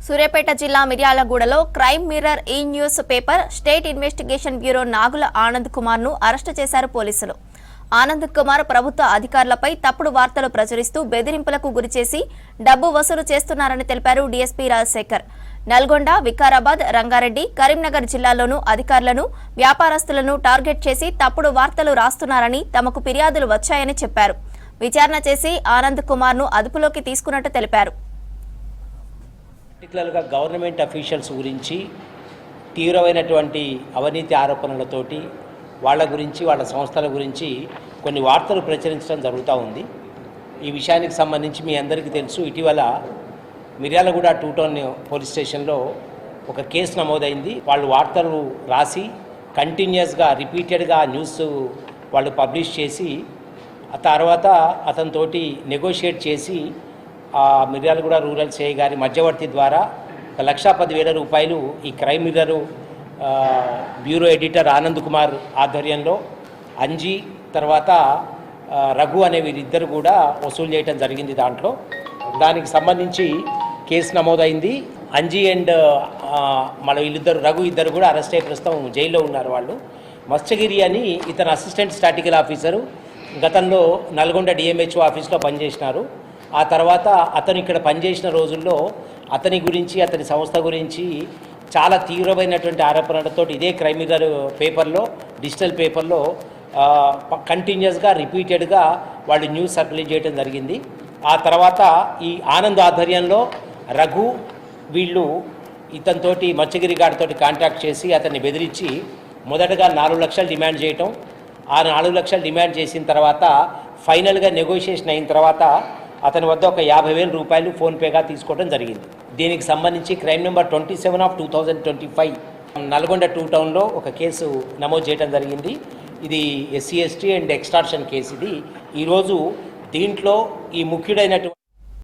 సూర్యాపేట జిల్లా మిర్యాలగూడలో crime mirror ఈ news paper state investigation bureau Nagula Anand Kumar ను అరెస్టు చేశారు పోలీసులు. ఆనంద్ కుమార్ ప్రభుత్వ అధికారులపై తప్పుడు వార్తలు ప్రచురిస్తూ బెదిరింపులకు గురిచేసి డబ్బు వసూలు చేస్తున్నారని తెలిపారు డీఎస్పీ రాజశేఖర్. నల్గొండ, వికారాబాద్, రంగారెడ్డి, కరీంనగర్ జిల్లాల్లోనూ అధికారులను, వ్యాపారస్తులను టార్గెట్ చేసి తప్పుడు వార్తలు రాస్తున్నారని తమకు ఫిర్యాదులు వచ్చాయని చెప్పారు. విచారణ చేసి ఆనంద్ కుమార్ ను అదుపులోకి తీసుకున్నట్టు తెలిపారు. పర్టికులర్గా గవర్నమెంట్ అఫీషియల్స్ గురించి తీవ్రమైనటువంటి అవినీతి ఆరోపణలతోటి వాళ్ళ గురించి వాళ్ళ సంస్థల గురించి కొన్ని వార్తలు ప్రచురించడం జరుగుతూ ఉంది. ఈ విషయానికి సంబంధించి మీ అందరికీ తెలుసు, ఇటీవల మిర్యాలగూడ 2 టౌన్ పోలీస్ స్టేషన్లో ఒక కేసు నమోదైంది. వాళ్ళు వార్తలు రాసి కంటిన్యూస్గా రిపీటెడ్గా న్యూస్ వాళ్ళు పబ్లిష్ చేసి ఆ తర్వాత అతనితోటి నెగోషియేట్ చేసి మిర్యాలగూడ రూరల్ సిఐ గారి మధ్యవర్తి ద్వారా 1,10,000 రూపాయలు ఈ crime mirror bureau editor Anand Kumar ఆధ్వర్యంలో అంజీ తర్వాత రఘు అనే వీరిద్దరు కూడా వసూలు చేయడం జరిగింది. దానికి సంబంధించి కేసు నమోదైంది. అంజీ అండ్ మన వీళ్ళిద్దరు రఘు ఇద్దరు కూడా అరెస్ట్ అయ్యి ప్రస్తుతం జైల్లో ఉన్నారు. వాళ్ళు మత్స్యగిరి అని ఇతను అసిస్టెంట్ స్టాటికల్ ఆఫీసరు, గతంలో నల్గొండ డిఎంహెచ్ఓ ఆఫీస్లో పనిచేసినారు. ఆ తర్వాత అతను ఇక్కడ పనిచేసిన రోజుల్లో అతని గురించి అతని సంస్థ గురించి చాలా తీవ్రమైనటువంటి ఆరోపణలతో ఇదే క్రైమ్ మిర్రర్ పేపర్లో, డిజిటల్ పేపర్లో కంటిన్యూస్గా రిపీటెడ్గా వాళ్ళు న్యూస్ సర్క్యులేట్ చేయడం జరిగింది. ఆ తర్వాత ఈ ఆనంద్ ఆధ్వర్యంలో రఘు వీళ్ళు ఇతనితోటి మత్స్యగిరి గారితో కాంటాక్ట్ చేసి అతన్ని బెదిరించి మొదటగా 4 లక్షలు డిమాండ్ చేయటం. ఆ 4 లక్షలు డిమాండ్ చేసిన తర్వాత ఫైనల్గా నెగోషియేషన్ అయిన తర్వాత అతని వద్ద ఒక 50,000 రూపాయలు ఫోన్పేగా తీసుకోవడం జరిగింది. దీనికి సంబంధించి క్రైమ్ నెంబర్ 27/2025 నల్గొండ 2 టౌన్లో ఒక కేసు నమోదు చేయడం జరిగింది. ఇది SC/ST అండ్ ఎక్స్టార్షన్ కేసు. ఇది ఈరోజు దీంట్లో ఈ ముఖ్యుడైనటువంటి